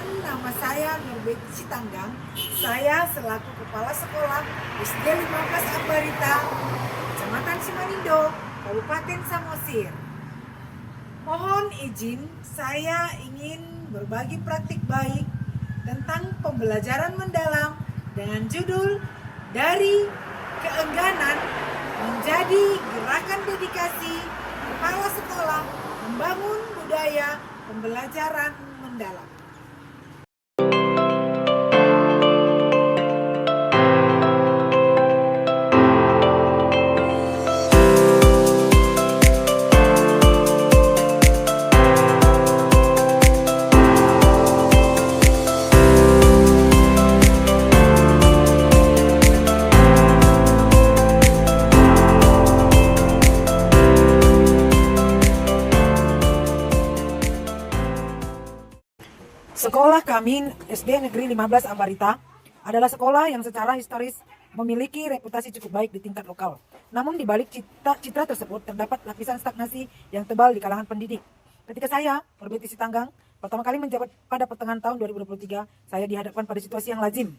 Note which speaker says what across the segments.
Speaker 1: Perkenalkan, nama saya Nurbeti Sitanggang. Saya selaku Kepala Sekolah SD 15 Ambarita, Kecamatan Simanindo, Kabupaten Samosir. Mohon izin, saya ingin berbagi praktik baik tentang pembelajaran mendalam dengan judul Dari Keengganan Menjadi Gerakan Dedikasi Kepala Sekolah Membangun Budaya Pembelajaran Mendalam. Sekolah kami SD Negeri 15 Ambarita adalah sekolah yang secara historis memiliki reputasi cukup baik di tingkat lokal. Namun di balik citra tersebut terdapat lapisan stagnasi yang tebal di kalangan pendidik. Ketika saya, Nurbeti Sitanggang, pertama kali menjabat pada pertengahan tahun 2023, saya dihadapkan pada situasi yang lazim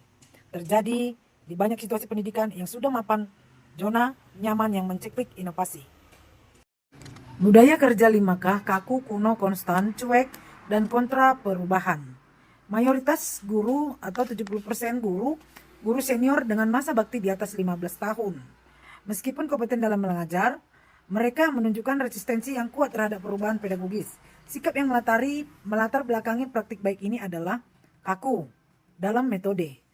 Speaker 1: terjadi di banyak situasi pendidikan yang sudah mapan zona nyaman yang menceklik inovasi. Budaya kerja 5K, kaku, kuno, konstan, cuek, dan kontra perubahan. Mayoritas guru atau 70% guru senior dengan masa bakti di atas 15 tahun. Meskipun kompeten dalam mengajar, mereka menunjukkan resistensi yang kuat terhadap perubahan pedagogis. Sikap yang melatar belakangi praktik baik ini adalah kaku dalam metode.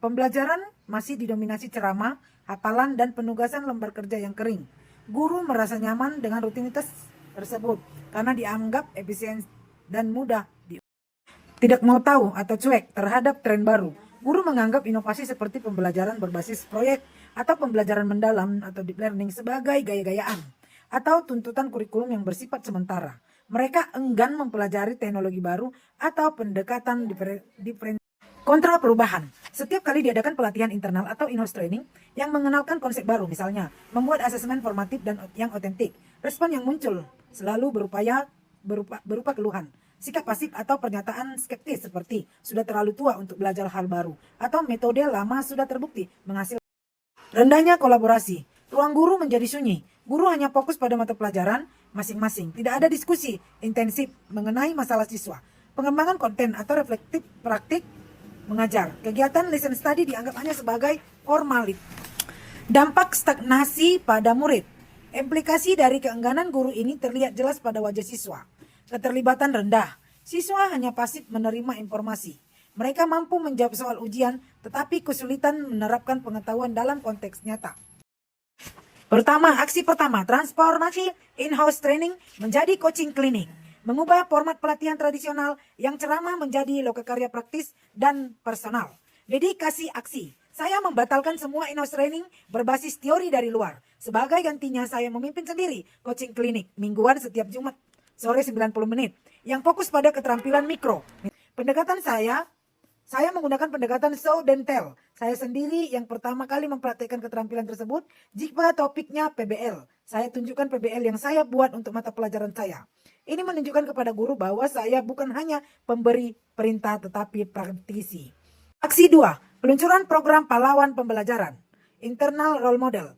Speaker 1: Pembelajaran masih didominasi ceramah, hafalan, dan penugasan lembar kerja yang kering. Guru merasa nyaman dengan rutinitas tersebut karena dianggap efisien dan mudah tidak mau tahu atau cuek terhadap tren baru. Guru menganggap inovasi seperti pembelajaran berbasis proyek atau pembelajaran mendalam atau deep learning sebagai gaya-gayaan atau tuntutan kurikulum yang bersifat sementara. Mereka enggan mempelajari teknologi baru atau pendekatan kontra perubahan. Setiap kali diadakan pelatihan internal atau in-house training yang mengenalkan konsep baru, misalnya membuat asesmen formatif dan yang otentik, respon yang muncul selalu berupa keluhan, sikap pasif atau pernyataan skeptis seperti sudah terlalu tua untuk belajar hal baru atau metode lama sudah terbukti menghasilkan. Rendahnya kolaborasi, ruang guru menjadi sunyi. Guru hanya fokus pada mata pelajaran masing-masing. Tidak ada diskusi intensif mengenai masalah siswa. Pengembangan konten atau reflektif praktik mengajar. Kegiatan listen study dianggap hanya sebagai formalit. Dampak stagnasi pada murid. Implikasi dari keengganan guru ini terlihat jelas pada wajah siswa. Keterlibatan rendah. Siswa hanya pasif menerima informasi. Mereka mampu menjawab soal ujian, tetapi kesulitan menerapkan pengetahuan dalam konteks nyata. Aksi pertama, transformasi in-house training menjadi coaching klinik. Mengubah format pelatihan tradisional yang ceramah menjadi lokakarya praktis dan personal. Dedikasi aksi. Saya membatalkan semua in-house training berbasis teori dari luar. Sebagai gantinya, saya memimpin sendiri coaching klinik mingguan setiap Jumat sore 90 menit yang fokus pada keterampilan mikro. Pendekatan saya menggunakan pendekatan show dan tell. Saya sendiri yang pertama kali mempraktikkan keterampilan tersebut jika topiknya PBL. Saya tunjukkan PBL yang saya buat untuk mata pelajaran saya. Ini menunjukkan kepada guru bahwa saya bukan hanya pemberi perintah tetapi praktisi. Aksi 2, peluncuran program pahlawan pembelajaran. Internal role model.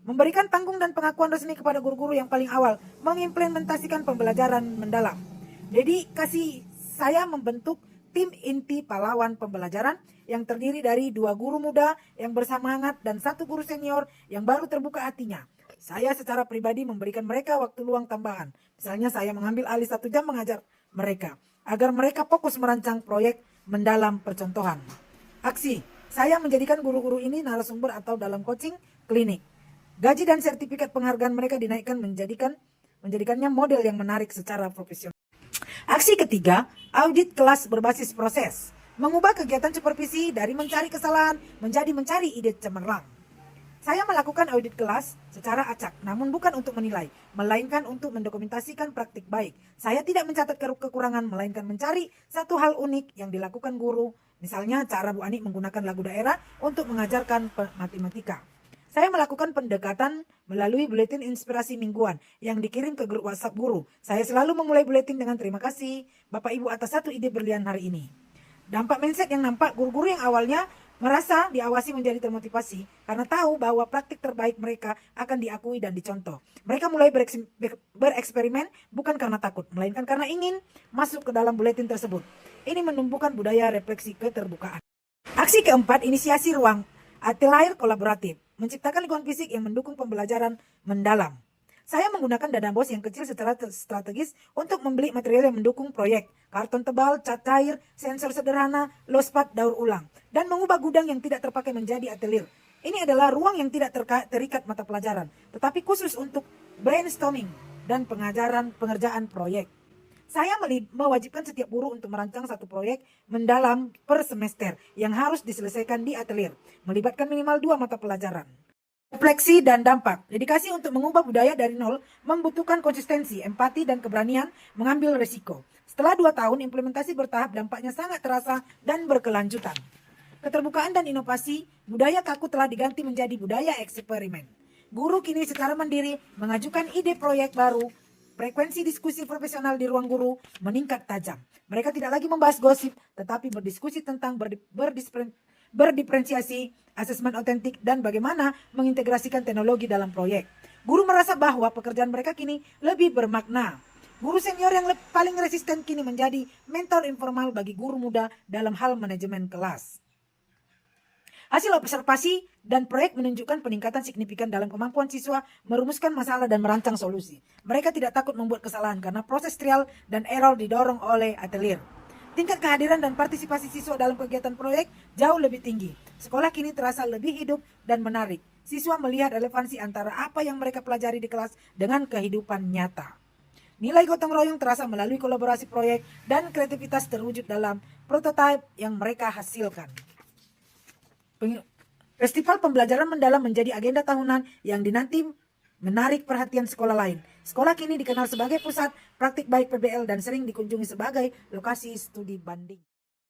Speaker 1: Memberikan panggung dan pengakuan resmi kepada guru-guru yang paling awal mengimplementasikan pembelajaran mendalam. Dedikasi saya membentuk tim inti pahlawan pembelajaran yang terdiri dari 2 guru muda yang bersemangat dan 1 guru senior yang baru terbuka hatinya. Saya secara pribadi memberikan mereka waktu luang tambahan. Misalnya saya mengambil alih 1 jam mengajar mereka agar mereka fokus merancang proyek mendalam percontohan. Aksi, saya menjadikan guru-guru ini narasumber atau dalam coaching klinik. Gaji dan sertifikat penghargaan mereka dinaikkan menjadikannya model yang menarik secara profesional. Aksi ketiga, audit kelas berbasis proses. Mengubah kegiatan supervisi dari mencari kesalahan menjadi mencari ide cemerlang. Saya melakukan audit kelas secara acak, namun bukan untuk menilai, melainkan untuk mendokumentasikan praktik baik. Saya tidak mencatat kekurangan, melainkan mencari satu hal unik yang dilakukan guru. Misalnya cara Bu Ani menggunakan lagu daerah untuk mengajarkan matematika. Saya melakukan pendekatan melalui buletin inspirasi mingguan yang dikirim ke grup WhatsApp guru. Saya selalu memulai buletin dengan terima kasih Bapak Ibu atas 1 ide berlian hari ini. Dampak mindset yang nampak, guru-guru yang awalnya merasa diawasi menjadi termotivasi karena tahu bahwa praktik terbaik mereka akan diakui dan dicontoh. Mereka mulai bereksperimen bukan karena takut, melainkan karena ingin masuk ke dalam buletin tersebut. Ini menumbuhkan budaya refleksi keterbukaan. Aksi keempat, inisiasi ruang atelier kolaboratif, menciptakan lingkungan fisik yang mendukung pembelajaran mendalam. Saya menggunakan dana bos yang kecil secara strategis untuk membeli material yang mendukung proyek, karton tebal, cat cair, sensor sederhana, lospat daur ulang, dan mengubah gudang yang tidak terpakai menjadi atelier. Ini adalah ruang yang tidak terikat mata pelajaran, tetapi khusus untuk brainstorming dan pengerjaan proyek. Saya mewajibkan setiap guru untuk merancang satu proyek mendalam per semester yang harus diselesaikan di atelier, melibatkan minimal 2 mata pelajaran. Refleksi dan dampak. Dedikasi untuk mengubah budaya dari nol membutuhkan konsistensi, empati, dan keberanian mengambil risiko. Setelah 2 tahun implementasi bertahap, dampaknya sangat terasa dan berkelanjutan. Keterbukaan dan inovasi, budaya kaku telah diganti menjadi budaya eksperimen. Guru kini secara mandiri mengajukan ide proyek baru. Frekuensi diskusi profesional di ruang guru meningkat tajam. Mereka tidak lagi membahas gosip, tetapi berdiskusi tentang berdiferensiasi, asesmen otentik, dan bagaimana mengintegrasikan teknologi dalam proyek. Guru merasa bahwa pekerjaan mereka kini lebih bermakna. Guru senior yang paling resisten kini menjadi mentor informal bagi guru muda dalam hal manajemen kelas. Hasil observasi dan proyek menunjukkan peningkatan signifikan dalam kemampuan siswa merumuskan masalah dan merancang solusi. Mereka tidak takut membuat kesalahan karena proses trial dan error didorong oleh atelier. Tingkat kehadiran dan partisipasi siswa dalam kegiatan proyek jauh lebih tinggi. Sekolah kini terasa lebih hidup dan menarik. Siswa melihat relevansi antara apa yang mereka pelajari di kelas dengan kehidupan nyata. Nilai gotong royong terasa melalui kolaborasi proyek dan kreativitas terwujud dalam prototipe yang mereka hasilkan. Festival pembelajaran mendalam menjadi agenda tahunan yang dinanti menarik perhatian sekolah lain. Sekolah kini dikenal sebagai pusat praktik baik PBL dan sering dikunjungi sebagai lokasi studi banding.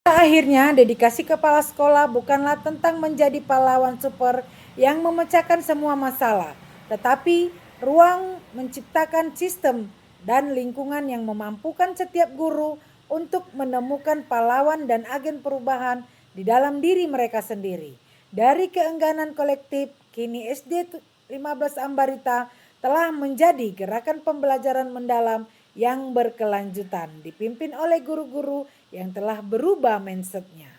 Speaker 1: Akhirnya, dedikasi kepala sekolah bukanlah tentang menjadi pahlawan super yang memecahkan semua masalah, tetapi ruang menciptakan sistem dan lingkungan yang memampukan setiap guru untuk menemukan pahlawan dan agen perubahan di dalam diri mereka sendiri. Dari keengganan kolektif, kini SD 15 Ambarita telah menjadi gerakan pembelajaran mendalam yang berkelanjutan, dipimpin oleh guru-guru yang telah berubah mindset-nya.